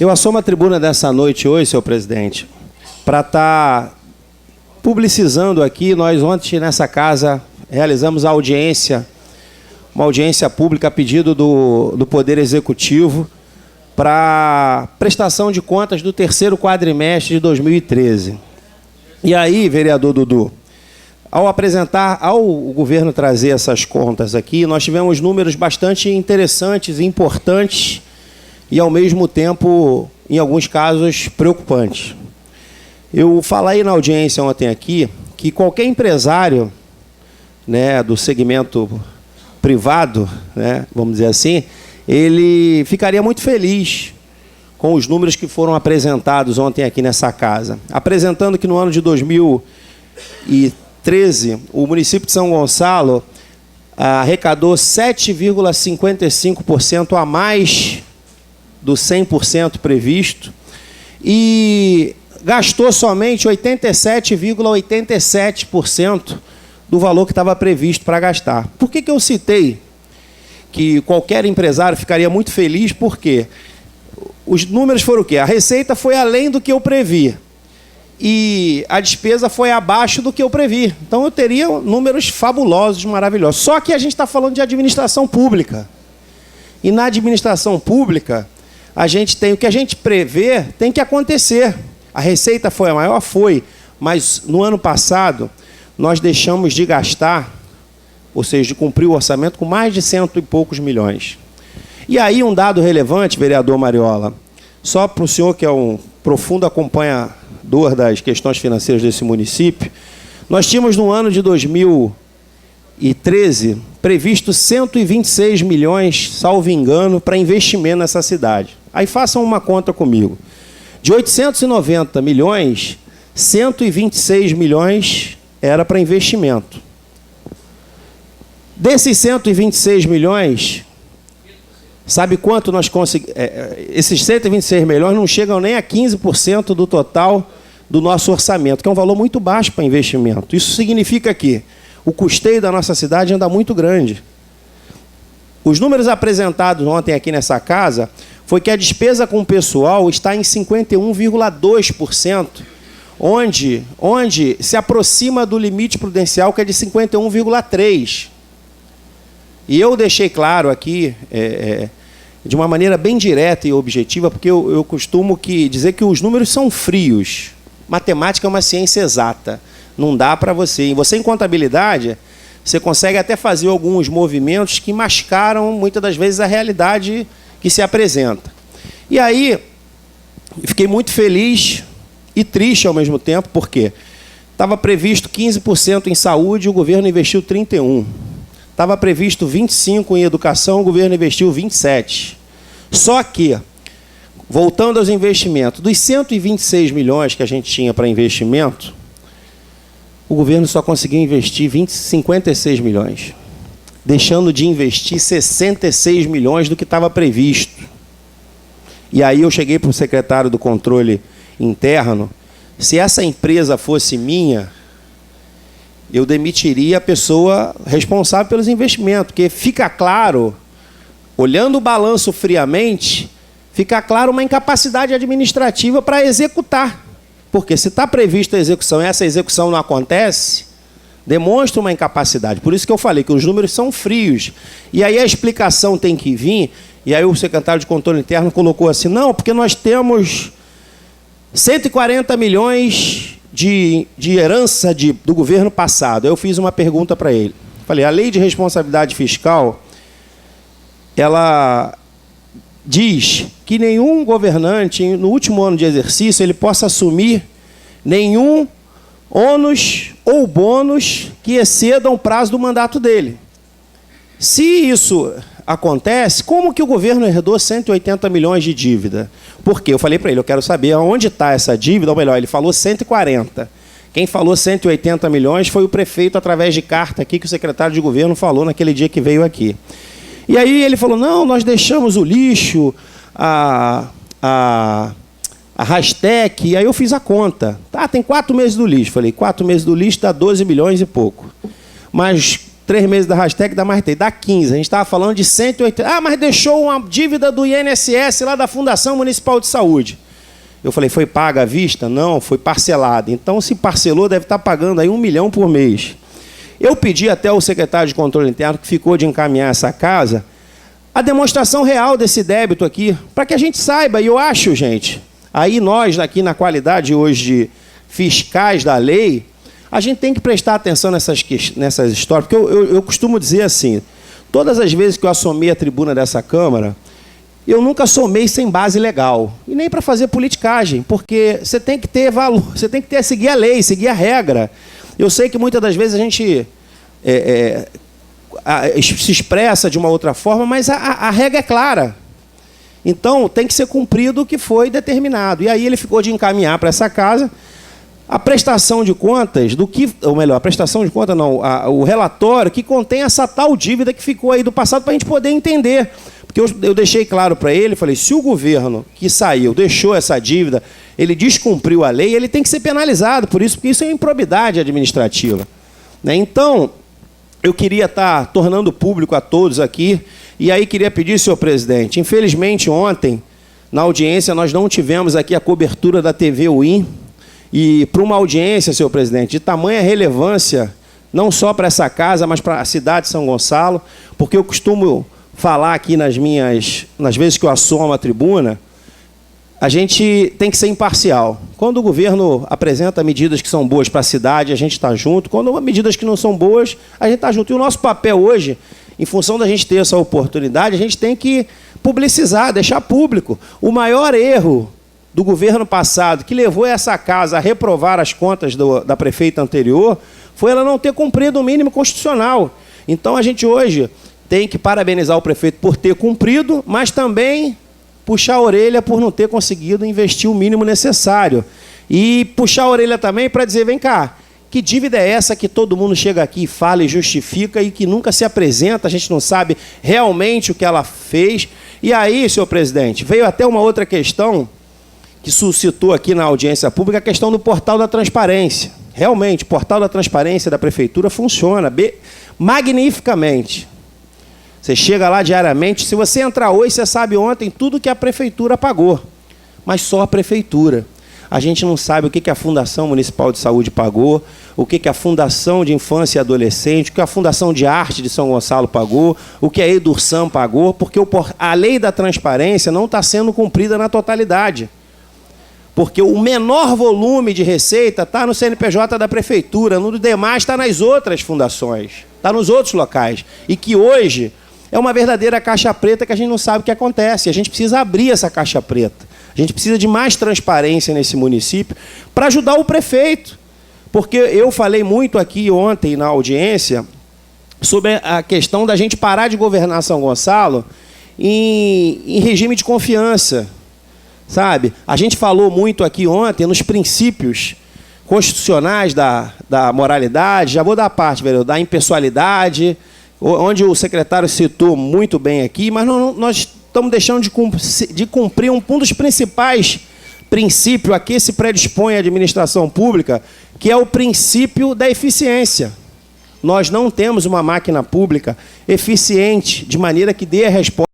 Eu assumo a tribuna dessa noite hoje, senhor presidente, para estar publicizando aqui. Nós ontem nessa casa realizamos a audiência, uma audiência pública a pedido do Poder Executivo para prestação de contas do terceiro quadrimestre de 2013. E aí, vereador Dudu, ao governo trazer essas contas aqui, nós tivemos números bastante interessantes e importantes e, ao mesmo tempo, em alguns casos, preocupantes. Eu falei na audiência ontem aqui que qualquer empresário, né, do segmento privado, né, vamos dizer assim, ele ficaria muito feliz com os números que foram apresentados ontem aqui nessa casa. Apresentando que no ano de 2013, o município de São Gonçalo arrecadou 7,55% a mais do 100% previsto e gastou somente 87,87% do valor que estava previsto para gastar. Por que eu citei que qualquer empresário ficaria muito feliz? Porque os números foram o quê? A receita foi além do que eu previ e a despesa foi abaixo do que eu previ. Então eu teria números fabulosos, maravilhosos. Só que a gente está falando de administração pública. E na administração pública, a gente tem o que a gente prevê, tem que acontecer. A receita foi a maior? Foi. Mas no ano passado, nós deixamos de gastar, ou seja, de cumprir o orçamento com mais de 100 e poucos milhões. E aí um dado relevante, vereador Mariola, só para o senhor que é um profundo acompanhador das questões financeiras desse município, nós tínhamos no ano de 2013 previsto 126 milhões, salvo engano, para investimento nessa cidade. Aí façam uma conta comigo. De 890 milhões, 126 milhões era para investimento. Desses 126 milhões, sabe quanto nós conseguimos? Esses 126 milhões não chegam nem a 15% do total do nosso orçamento, que é um valor muito baixo para investimento. Isso significa que o custeio da nossa cidade anda muito grande. Os números apresentados ontem aqui nessa casa foi que a despesa com o pessoal está em 51,2%, onde se aproxima do limite prudencial, que é de 51,3%. E eu deixei claro aqui, de uma maneira bem direta e objetiva, porque eu costumo dizer que os números são frios. Matemática é uma ciência exata. Não dá para você. E você, em contabilidade, você consegue até fazer alguns movimentos que mascaram, muitas das vezes, a realidade que se apresenta. E aí, fiquei muito feliz e triste ao mesmo tempo, porque estava previsto 15% em saúde, o governo investiu 31%. Estava previsto 25% em educação, o governo investiu 27%. Só que, voltando aos investimentos, dos 126 milhões que a gente tinha para investimento, o governo só conseguiu investir 56 milhões, deixando de investir 66 milhões do que estava previsto. E aí eu cheguei para o secretário do controle interno, se essa empresa fosse minha, eu demitiria a pessoa responsável pelos investimentos, porque fica claro, olhando o balanço friamente, fica claro uma incapacidade administrativa para executar. Porque se está prevista a execução e essa execução não acontece, demonstra uma incapacidade. Por isso que eu falei que os números são frios. E aí a explicação tem que vir, e aí o secretário de controle interno colocou assim, não, porque nós temos 140 milhões de herança do governo passado. Eu fiz uma pergunta para ele. Falei, a lei de responsabilidade fiscal, ela diz que nenhum governante, no último ano de exercício, ele possa assumir nenhum ônus ou bônus que excedam o prazo do mandato dele. Se isso acontece, como que o governo herdou 180 milhões de dívida? Porque eu falei para ele, eu quero saber onde está essa dívida, ou melhor, ele falou 140. Quem falou 180 milhões foi o prefeito, através de carta aqui, que o secretário de governo falou naquele dia que veio aqui. E aí ele falou, não, nós deixamos o lixo, a Rastec, e aí eu fiz a conta. Tá, tem 4 meses do lixo. Falei, 4 meses do lixo dá 12 milhões e pouco. Mas 3 meses da hashtag dá mais 3, dá 15. A gente estava falando de 180. Ah, mas deixou uma dívida do INSS lá da Fundação Municipal de Saúde. Eu falei, foi paga à vista? Não, foi parcelada. Então, se parcelou, deve estar pagando aí 1 milhão por mês. Eu pedi até ao secretário de Controle Interno, que ficou de encaminhar essa casa, a demonstração real desse débito aqui, para que a gente saiba. E eu acho, gente, aí nós aqui na qualidade hoje de fiscais da lei, a gente tem que prestar atenção nessas histórias, porque eu costumo dizer assim, todas as vezes que eu assomei a tribuna dessa Câmara, eu nunca assomei sem base legal, e nem para fazer politicagem, porque você tem que ter valor, você tem que seguir a lei, seguir a regra. Eu sei que muitas das vezes a gente se expressa de uma outra forma, mas a regra é clara. Então, tem que ser cumprido o que foi determinado. E aí ele ficou de encaminhar para essa casa a prestação de contas do que, ou melhor, a prestação de contas não, o relatório que contém essa tal dívida que ficou aí do passado para a gente poder entender. Porque eu deixei claro para ele, falei, se o governo que saiu deixou essa dívida, ele descumpriu a lei, ele tem que ser penalizado por isso, porque isso é improbidade administrativa. Né? Então, eu queria estar tornando público a todos aqui, e aí queria pedir, senhor presidente, infelizmente ontem, na audiência, nós não tivemos aqui a cobertura da TV UIM, e para uma audiência, senhor presidente, de tamanha relevância, não só para essa casa, mas para a cidade de São Gonçalo, porque eu costumo falar aqui nas vezes que eu assomo a tribuna, a gente tem que ser imparcial. Quando o governo apresenta medidas que são boas para a cidade, a gente está junto. Quando medidas que não são boas, a gente está junto. E o nosso papel hoje, em função da gente ter essa oportunidade, a gente tem que publicizar, deixar público. O maior erro do governo passado, que levou essa casa a reprovar as contas da prefeita anterior, foi ela não ter cumprido o mínimo constitucional. Então, a gente hoje tem que parabenizar o prefeito por ter cumprido, mas também puxar a orelha por não ter conseguido investir o mínimo necessário. E puxar a orelha também para dizer, vem cá, que dívida é essa que todo mundo chega aqui, fala e justifica e que nunca se apresenta, a gente não sabe realmente o que ela fez. E aí, senhor presidente, veio até uma outra questão que suscitou aqui na audiência pública, a questão do portal da transparência. Realmente, o portal da transparência da prefeitura funciona magnificamente. Você chega lá diariamente, se você entrar hoje, você sabe ontem tudo que a prefeitura pagou, mas só a prefeitura. A gente não sabe o que a Fundação Municipal de Saúde pagou, o que a Fundação de Infância e Adolescente, o que a Fundação de Arte de São Gonçalo pagou, o que a Edursam pagou, porque a lei da transparência não está sendo cumprida na totalidade. Porque o menor volume de receita está no CNPJ da prefeitura, no demais está nas outras fundações, está nos outros locais. E que hoje é uma verdadeira caixa preta que a gente não sabe o que acontece. A gente precisa abrir essa caixa preta. A gente precisa de mais transparência nesse município para ajudar o prefeito. Porque eu falei muito aqui ontem na audiência sobre a questão da gente parar de governar São Gonçalo em regime de confiança. Sabe? A gente falou muito aqui ontem nos princípios constitucionais da moralidade, já vou dar a parte, vereador, da impessoalidade, onde o secretário citou muito bem aqui, mas nós estamos deixando de cumprir um dos principais princípios a que se predispõe a administração pública, que é o princípio da eficiência. Nós não temos uma máquina pública eficiente, de maneira que dê a resposta